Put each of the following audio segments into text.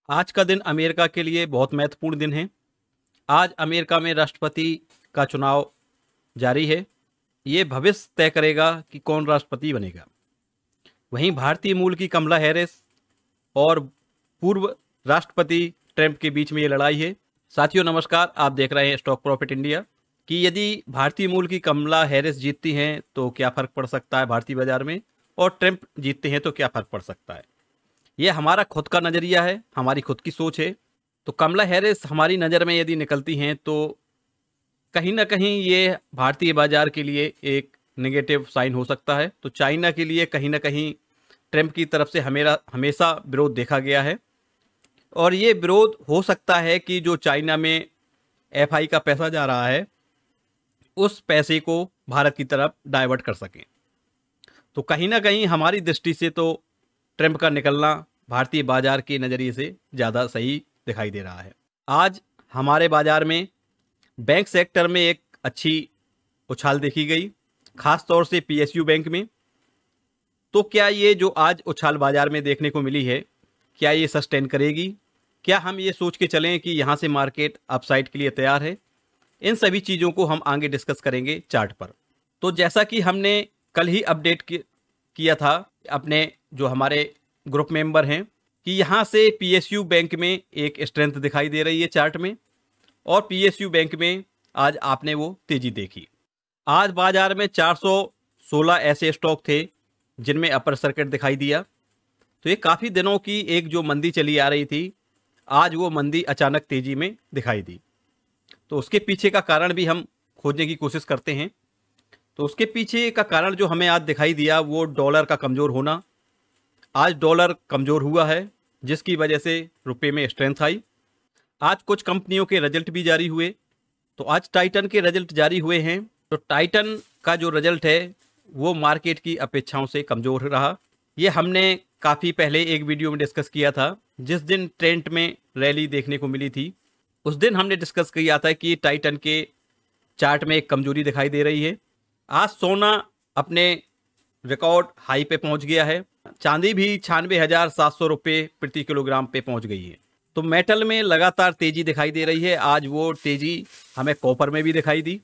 आज का दिन अमेरिका के लिए बहुत महत्वपूर्ण दिन है। आज अमेरिका में राष्ट्रपति का चुनाव जारी है। ये भविष्य तय करेगा कि कौन राष्ट्रपति बनेगा। वहीं भारतीय मूल की कमला हैरिस और पूर्व राष्ट्रपति ट्रंप के बीच में ये लड़ाई है। साथियों नमस्कार, आप देख रहे हैं स्टॉक प्रॉफिट इंडिया। कि यदि भारतीय मूल की कमला हैरिस जीतती हैं तो क्या फ़र्क पड़ सकता है भारतीय बाजार में, और ट्रंप जीतते हैं तो क्या फ़र्क पड़ सकता है। ये हमारा खुद का नज़रिया है, हमारी खुद की सोच है। तो कमला हैरिस हमारी नज़र में यदि निकलती हैं तो कहीं ना कहीं ये भारतीय बाजार के लिए एक नेगेटिव साइन हो सकता है। तो चाइना के लिए कहीं ना कहीं ट्रंप की तरफ से हमेशा विरोध देखा गया है, और ये विरोध हो सकता है कि जो चाइना में एफआई का पैसा जा रहा है उस पैसे को भारत की तरफ डाइवर्ट कर सकें। तो कहीं ना कहीं हमारी दृष्टि से तो ट्रंप का निकलना भारतीय बाजार के नज़रिए से ज़्यादा सही दिखाई दे रहा है। आज हमारे बाजार में बैंक सेक्टर में एक अच्छी उछाल देखी गई, खास तौर से पीएसयू बैंक में। तो क्या ये जो आज उछाल बाजार में देखने को मिली है, क्या ये सस्टेन करेगी? क्या हम ये सोच के चलें कि यहाँ से मार्केट अपसाइड के लिए तैयार है? इन सभी चीज़ों को हम आगे डिस्कस करेंगे चार्ट पर। तो जैसा कि हमने कल ही अपडेट किया था अपने जो हमारे ग्रुप मेंबर हैं कि यहाँ से पीएसयू बैंक में एक स्ट्रेंथ दिखाई दे रही है चार्ट में, और पीएसयू बैंक में आज आपने वो तेजी देखी। आज बाजार में 416 ऐसे स्टॉक थे जिनमें अपर सर्किट दिखाई दिया। तो ये काफ़ी दिनों की एक जो मंदी चली आ रही थी, आज वो मंदी अचानक तेजी में दिखाई दी। तो उसके पीछे का कारण भी हम खोजने की कोशिश करते हैं। तो उसके पीछे का कारण जो हमें आज दिखाई दिया वो डॉलर का कमज़ोर होना। आज डॉलर कमज़ोर हुआ है जिसकी वजह से रुपए में स्ट्रेंथ आई। आज कुछ कंपनियों के रिजल्ट भी जारी हुए। तो आज टाइटन के रिजल्ट जारी हुए हैं। तो टाइटन का जो रिजल्ट है वो मार्केट की अपेक्षाओं से कमज़ोर रहा। ये हमने काफ़ी पहले एक वीडियो में डिस्कस किया था, जिस दिन ट्रेंड में रैली देखने को मिली थी। उस दिन हमने डिस्कस किया था कि टाइटन के चार्ट में एक कमजोरी दिखाई दे रही है। आज सोना अपने रिकॉर्ड हाई पे पहुंच गया है। चांदी भी 96,700 रुपये प्रति किलोग्राम पे पहुंच गई है। तो मेटल में लगातार तेजी दिखाई दे रही है। आज वो तेजी हमें कॉपर में भी दिखाई दी।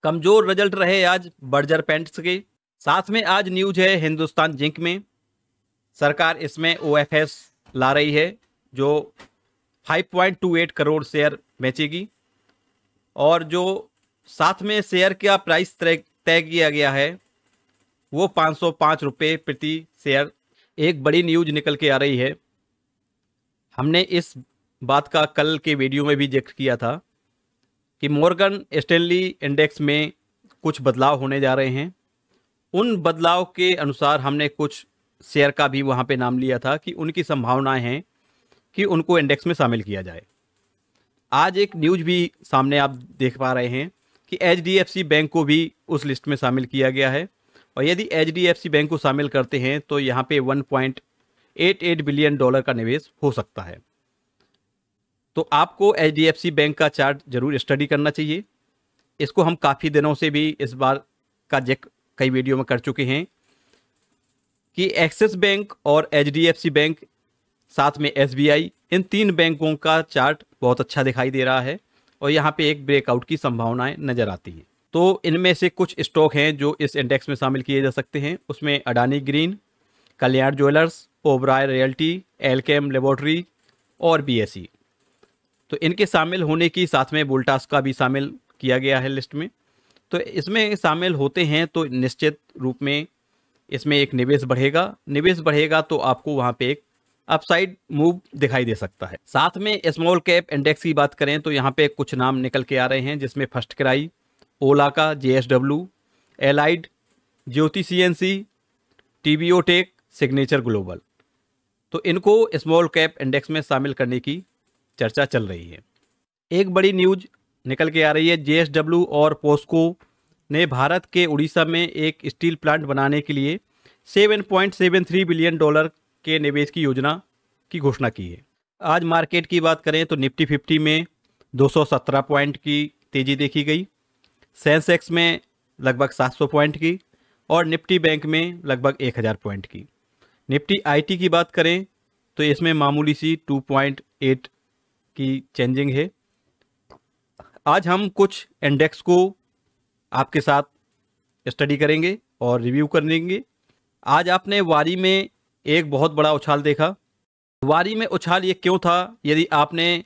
कमजोर रिजल्ट रहे आज बर्जर पेंट्स के। साथ में आज न्यूज है हिंदुस्तान जिंक में। सरकार इसमें ओएफएस ला रही है जो 5.28 करोड़ शेयर बेचेगी, और जो साथ में शेयर का प्राइस तय किया गया है वो 505 रुपये प्रति शेयर। एक बड़ी न्यूज निकल के आ रही है। हमने इस बात का कल के वीडियो में भी जिक्र किया था कि मॉर्गन स्टैनली इंडेक्स में कुछ बदलाव होने जा रहे हैं। उन बदलाव के अनुसार हमने कुछ शेयर का भी वहाँ पे नाम लिया था कि उनकी संभावनाएं हैं कि उनको इंडेक्स में शामिल किया जाए। आज एक न्यूज भी सामने आप देख पा रहे हैं कि एचडीएफसी बैंक को भी उस लिस्ट में शामिल किया गया है, और यदि एचडीएफसी बैंक को शामिल करते हैं तो यहाँ पे 1.88 बिलियन डॉलर का निवेश हो सकता है। तो आपको एचडीएफसी बैंक का चार्ट जरूर स्टडी करना चाहिए। इसको हम काफ़ी दिनों से भी इस बार का जिक्र कई वीडियो में कर चुके हैं कि एक्सिस बैंक और एचडीएफसी बैंक साथ में एसबीआई, इन तीन बैंकों का चार्ट बहुत अच्छा दिखाई दे रहा है, और यहाँ पे एक ब्रेकआउट की संभावनाएं नज़र आती हैं। तो इनमें से कुछ स्टॉक हैं जो इस इंडेक्स में शामिल किए जा सकते हैं। उसमें Adani green, Kalyan jewellers, Oberoi realty, Alkem laboratory और बीएसई। तो इनके शामिल होने की साथ में वोल्टास का भी शामिल किया गया है लिस्ट में। तो इसमें शामिल होते हैं तो निश्चित रूप में इसमें एक निवेश बढ़ेगा तो आपको वहाँ पे एक अपसाइड मूव दिखाई दे सकता है। साथ में स्मॉल कैप इंडेक्स की बात करें तो यहाँ पे कुछ नाम निकल के आ रहे हैं, जिसमें फर्स्ट क्राई, ओला का, जेएसडब्ल्यू, एलाइड, ज्योति सीएनसी, टीवीओ टेक, सिग्नेचर ग्लोबल। तो इनको स्मॉल कैप इंडेक्स में शामिल करने की चर्चा चल रही है। एक बड़ी न्यूज निकल के आ रही है, जेएसडब्ल्यू और पोस्को ने भारत के उड़ीसा में एक स्टील प्लांट बनाने के लिए 7.73 बिलियन डॉलर के निवेश की योजना की घोषणा की है। आज मार्केट की बात करें तो निफ्टी 50 में 217 पॉइंट की तेजी देखी गई, सेंसेक्स में लगभग 700 पॉइंट की, और निफ्टी बैंक में लगभग 1000 पॉइंट की। निफ्टी आईटी की बात करें तो इसमें मामूली सी 0.8 की चेंजिंग है। आज हम कुछ इंडेक्स को आपके साथ स्टडी करेंगे और रिव्यू करेंगे। आज आपने वारी में एक बहुत बड़ा उछाल देखा। वारी में उछाल ये क्यों था? यदि आपने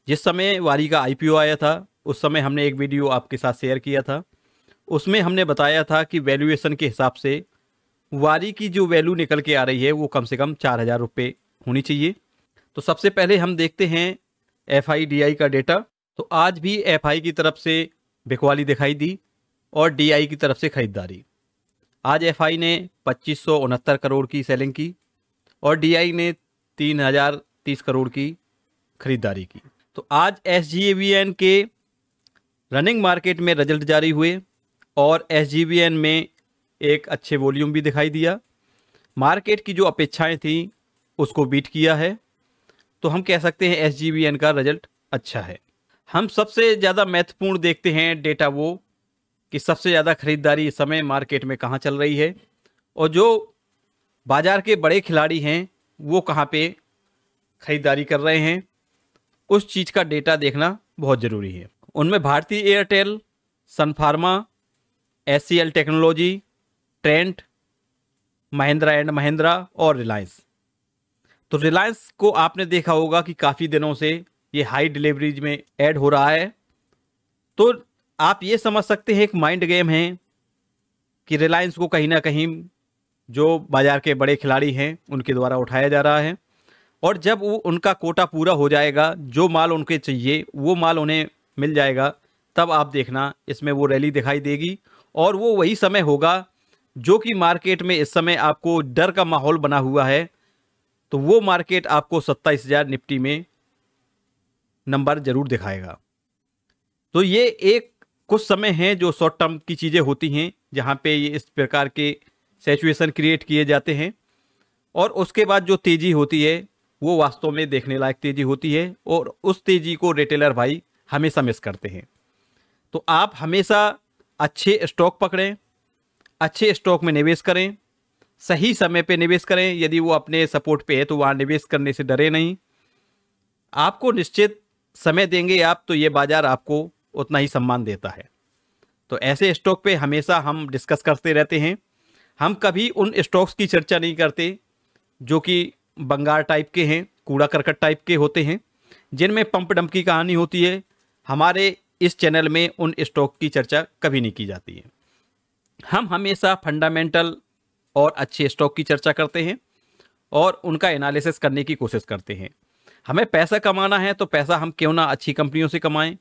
जिस समय वारी का आईपीओ आया था उस समय हमने एक वीडियो आपके साथ शेयर किया था। उसमें हमने बताया था कि वैल्यूएशन के हिसाब से वारी की जो वैल्यू निकल के आ रही है वो कम से कम 4,000 रुपये होनी चाहिए। तो सबसे पहले हम देखते हैं FIDI का डेटा। तो आज भी FI की तरफ से बिकवाली दिखाई दी और DI की तरफ से खरीदारी। आज FI ने 2569 करोड़ की सेलिंग की और DI ने 3,030 करोड़ की खरीदारी की। तो आज SGVN के रनिंग मार्केट में रिजल्ट जारी हुए और SGVN में एक अच्छे वॉल्यूम भी दिखाई दिया। मार्केट की जो अपेक्षाएं थी उसको बीट किया है। तो हम कह सकते हैं SGVN का रिजल्ट अच्छा है। हम सबसे ज़्यादा महत्वपूर्ण देखते हैं डेटा वो कि सबसे ज़्यादा खरीदारी इस समय मार्केट में कहाँ चल रही है और जो बाज़ार के बड़े खिलाड़ी हैं वो कहाँ पे खरीदारी कर रहे हैं, उस चीज़ का डेटा देखना बहुत ज़रूरी है। उनमें Bharti Airtel, Sun Pharma, SCL Technology, Trent, Mahindra and Mahindra और रिलायंस। तो रिलायंस को आपने देखा होगा कि काफ़ी दिनों से ये हाई डिलीवरीज में ऐड हो रहा है। तो आप ये समझ सकते हैं एक माइंड गेम है कि रिलायंस को कहीं ना कहीं जो बाज़ार के बड़े खिलाड़ी हैं उनके द्वारा उठाया जा रहा है और जब वो उनका कोटा पूरा हो जाएगा, जो माल उनके चाहिए वो माल उन्हें मिल जाएगा, तब आप देखना इसमें वो रैली दिखाई देगी। और वो वही समय होगा जो कि मार्केट में इस समय आपको डर का माहौल बना हुआ है। तो वो मार्केट आपको 27,000 निफ्टी में नंबर जरूर दिखाएगा। तो ये एक कुछ समय है जो शॉर्ट टर्म की चीज़ें होती हैं जहाँ पे ये इस प्रकार के सिचुएशन क्रिएट किए जाते हैं और उसके बाद जो तेज़ी होती है वो वास्तव में देखने लायक तेज़ी होती है और उस तेज़ी को रिटेलर भाई हमेशा मिस करते हैं। तो आप हमेशा अच्छे स्टॉक पकड़ें, अच्छे स्टॉक में निवेश करें, सही समय पे निवेश करें। यदि वो अपने सपोर्ट पे है तो वहाँ निवेश करने से डरे नहीं। आपको निश्चित समय देंगे आप तो ये बाज़ार आपको उतना ही सम्मान देता है। तो ऐसे स्टॉक पे हमेशा हम डिस्कस करते रहते हैं। हम कभी उन स्टॉक्स की चर्चा नहीं करते जो कि बंगार टाइप के हैं, कूड़ा करकट टाइप के होते हैं, जिनमें पंप डंप की कहानी होती है। हमारे इस चैनल में उन स्टॉक की चर्चा कभी नहीं की जाती है। हम हमेशा फंडामेंटल और अच्छे स्टॉक की चर्चा करते हैं और उनका एनालिसिस करने की कोशिश करते हैं। हमें पैसा कमाना है तो पैसा हम क्यों ना अच्छी कंपनियों से कमाएं।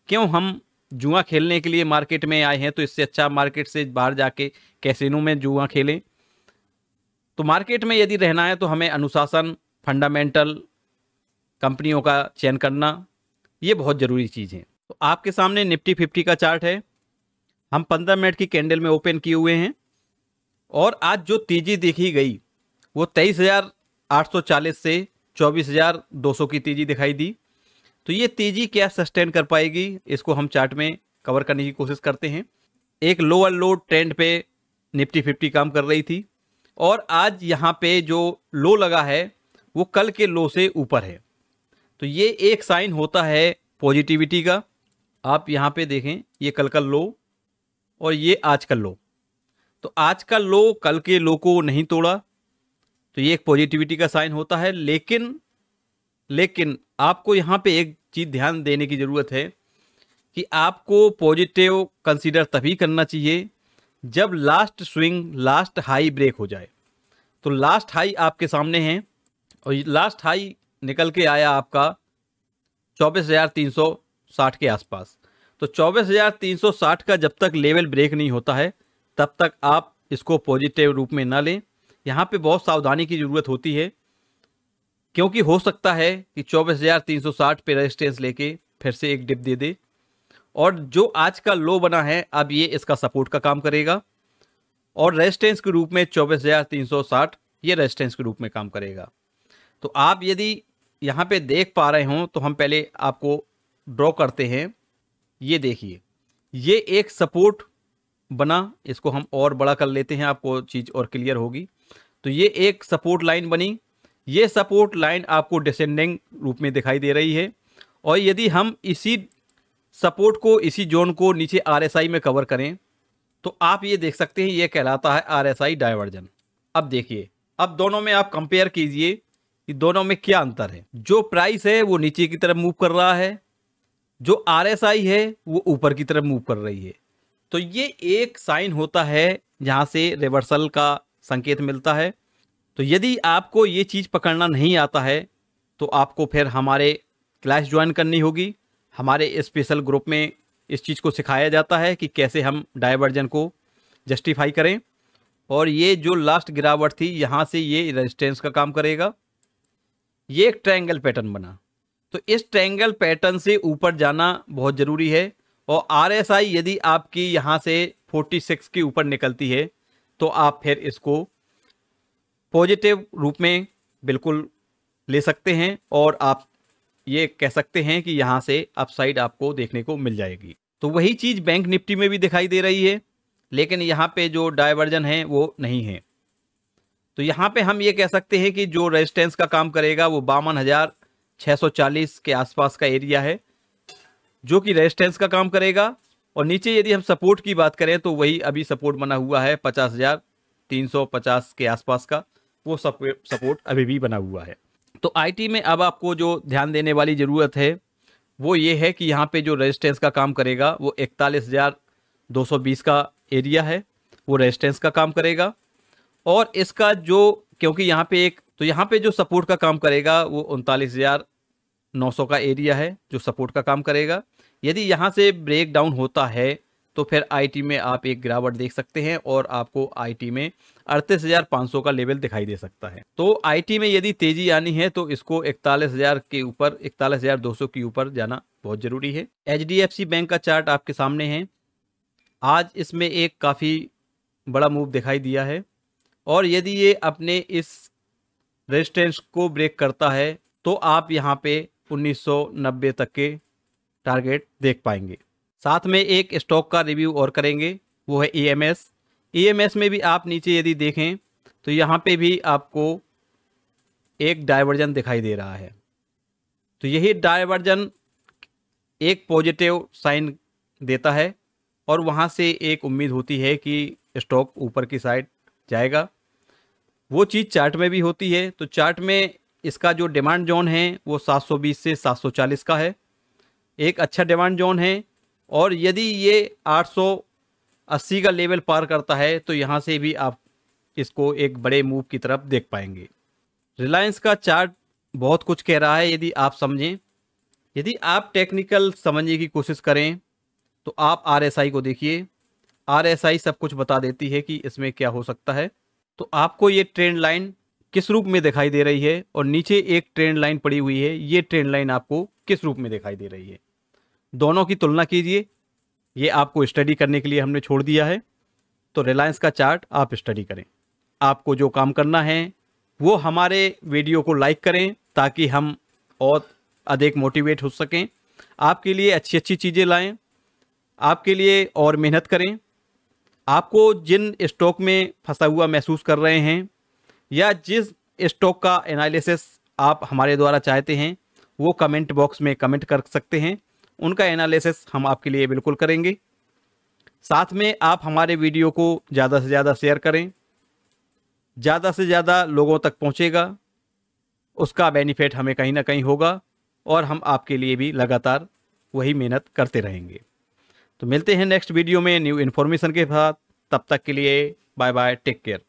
क्यों हम जुआ खेलने के लिए मार्केट में आए हैं, तो इससे अच्छा मार्केट से बाहर जाके कैसीनो में जुआ खेलें। तो मार्केट में यदि रहना है तो हमें अनुशासन, फंडामेंटल कंपनियों का चयन करना ये बहुत ज़रूरी चीज़ है। तो आपके सामने निफ्टी 50 का चार्ट है। हम 15 मिनट की कैंडल में ओपन किए हुए हैं और आज जो तेज़ी देखी गई वो 23,840 से 24,200 की तेज़ी दिखाई दी। तो ये तेज़ी क्या सस्टेन कर पाएगी, इसको हम चार्ट में कवर करने की कोशिश करते हैं। एक लोअर लो ट्रेंड पे निफ्टी 50 काम कर रही थी और आज यहाँ पे जो लो लगा है वो कल के लो से ऊपर है। तो ये एक साइन होता है पॉजिटिविटी का। आप यहाँ पे देखें, ये कल का लो और ये आज का लो। तो आज का लो कल के लो को नहीं तोड़ा, तो ये एक पॉजिटिविटी का साइन होता है। लेकिन आपको यहाँ पे एक चीज़ ध्यान देने की ज़रूरत है कि आपको पॉजिटिव कंसीडर तभी करना चाहिए जब last swing, last high break हो जाए। तो लास्ट हाई आपके सामने है और लास्ट हाई निकल के आया आपका 24,360 के आसपास। तो 24,360 का जब तक लेवल ब्रेक नहीं होता है तब तक आप इसको पॉजिटिव रूप में ना लें। यहाँ पे बहुत सावधानी की ज़रूरत होती है क्योंकि हो सकता है कि 24,360 पे रेजिस्टेंस लेके फिर से एक डिप दे दे और जो आज का लो बना है अब ये इसका सपोर्ट का काम करेगा और रेजिस्टेंस के रूप में 24,360 ये रेजिस्टेंस के रूप में काम करेगा। तो आप यदि यहाँ पे देख पा रहे हों तो हम पहले आपको ड्रॉ करते हैं। ये देखिए, ये एक सपोर्ट बना, इसको हम और बड़ा कर लेते हैं, आपको चीज़ और क्लियर होगी। तो ये एक सपोर्ट लाइन बनी ये सपोर्ट लाइन आपको डिसेंडिंग रूप में दिखाई दे रही है। और यदि हम इसी सपोर्ट को, इसी जोन को नीचे RSI में कवर करें तो आप ये देख सकते हैं, ये कहलाता है RSI डायवर्जन। अब देखिए, अब दोनों में आप कंपेयर कीजिए कि दोनों में क्या अंतर है। जो प्राइस है वो नीचे की तरफ मूव कर रहा है, जो RSI है वो ऊपर की तरफ मूव कर रही है। तो ये एक साइन होता है जहाँ से रिवर्सल का संकेत मिलता है। तो यदि आपको ये चीज़ पकड़ना नहीं आता है तो आपको फिर हमारे क्लास ज्वाइन करनी होगी। हमारे स्पेशल ग्रुप में इस चीज़ को सिखाया जाता है कि कैसे हम डायवर्जन को जस्टिफाई करें। और ये जो लास्ट गिरावट थी, यहाँ से ये रेजिस्टेंस का काम करेगा। ये एक ट्रायंगल पैटर्न बना, तो इस ट्रायंगल पैटर्न से ऊपर जाना बहुत ज़रूरी है। और RSI यदि आपकी यहाँ से 46 के ऊपर निकलती है तो आप फिर इसको पॉजिटिव रूप में बिल्कुल ले सकते हैं और आप ये कह सकते हैं कि यहाँ से अपसाइड आपको देखने को मिल जाएगी। तो वही चीज़ बैंक निफ्टी में भी दिखाई दे रही है, लेकिन यहाँ पे जो डायवर्जन है वो नहीं है। तो यहाँ पे हम ये कह सकते हैं कि जो रेजिस्टेंस का काम करेगा वो 52,640 के आसपास का एरिया है, जो कि रेजिस्टेंस का काम करेगा। और नीचे यदि हम सपोर्ट की बात करें तो वही अभी सपोर्ट बना हुआ है 50,350 के आसपास का, वो सपोर्ट अभी भी बना हुआ है। तो IT में अब आपको जो ध्यान देने वाली ज़रूरत है वो ये है कि यहाँ पे जो रेजिस्टेंस का काम करेगा वो 41,220 का एरिया है, वो रेजिस्टेंस का काम करेगा। और इसका जो, क्योंकि यहाँ पे तो यहाँ पे जो सपोर्ट का काम करेगा वो 39,900 का एरिया है, जो सपोर्ट का काम करेगा। यदि यहाँ से ब्रेक डाउन होता है तो फिर IT में आप एक गिरावट देख सकते हैं और आपको IT में 38,500 का लेवल दिखाई दे सकता है। तो IT में यदि तेजी आनी है तो इसको 41,000 के ऊपर, 41,200 के ऊपर जाना बहुत ज़रूरी है। HDFC बैंक का चार्ट आपके सामने है। आज इसमें एक काफ़ी बड़ा मूव दिखाई दिया है और यदि ये अपने इस रेजिस्टेंस को ब्रेक करता है तो आप यहाँ पे 1990 तक के टारगेट देख पाएंगे। साथ में एक स्टॉक का रिव्यू और करेंगे, वो है EMS में भी आप नीचे यदि देखें तो यहाँ पे भी आपको एक डायवर्जन दिखाई दे रहा है। तो यही डायवर्जन एक पॉजिटिव साइन देता है और वहाँ से एक उम्मीद होती है कि स्टॉक ऊपर की साइड जाएगा। वो चीज़ चार्ट में भी होती है। तो चार्ट में इसका जो डिमांड जोन है वो 720 से 740 का है, एक अच्छा डिमांड जोन है। और यदि ये 880 का लेवल पार करता है तो यहाँ से भी आप इसको एक बड़े मूव की तरफ देख पाएंगे। रिलायंस का चार्ट बहुत कुछ कह रहा है यदि आप समझें। यदि आप टेक्निकल समझने की कोशिश करें तो आप RSI को देखिए। RSI सब कुछ बता देती है कि इसमें क्या हो सकता है। तो आपको ये ट्रेंड लाइन किस रूप में दिखाई दे रही है और नीचे एक ट्रेंड लाइन पड़ी हुई है, ये ट्रेंड लाइन आपको किस रूप में दिखाई दे रही है, दोनों की तुलना कीजिए। ये आपको स्टडी करने के लिए हमने छोड़ दिया है। तो रिलायंस का चार्ट आप स्टडी करें। आपको जो काम करना है वो हमारे वीडियो को लाइक करें ताकि हम और अधिक मोटिवेट हो सकें, आपके लिए अच्छी अच्छी चीज़ें लाएं, आपके लिए और मेहनत करें। आपको जिन स्टॉक में फंसा हुआ महसूस कर रहे हैं या जिस स्टॉक का एनालिसिस आप हमारे द्वारा चाहते हैं वो कमेंट बॉक्स में कमेंट कर सकते हैं, उनका एनालिसिस हम आपके लिए बिल्कुल करेंगे। साथ में आप हमारे वीडियो को ज़्यादा से ज़्यादा शेयर करें, ज़्यादा से ज़्यादा लोगों तक पहुंचेगा, उसका बेनिफिट हमें कहीं ना कहीं होगा और हम आपके लिए भी लगातार वही मेहनत करते रहेंगे। तो मिलते हैं नेक्स्ट वीडियो में न्यू इन्फॉर्मेशन के साथ। तब तक के लिए बाय बाय, टेक केयर।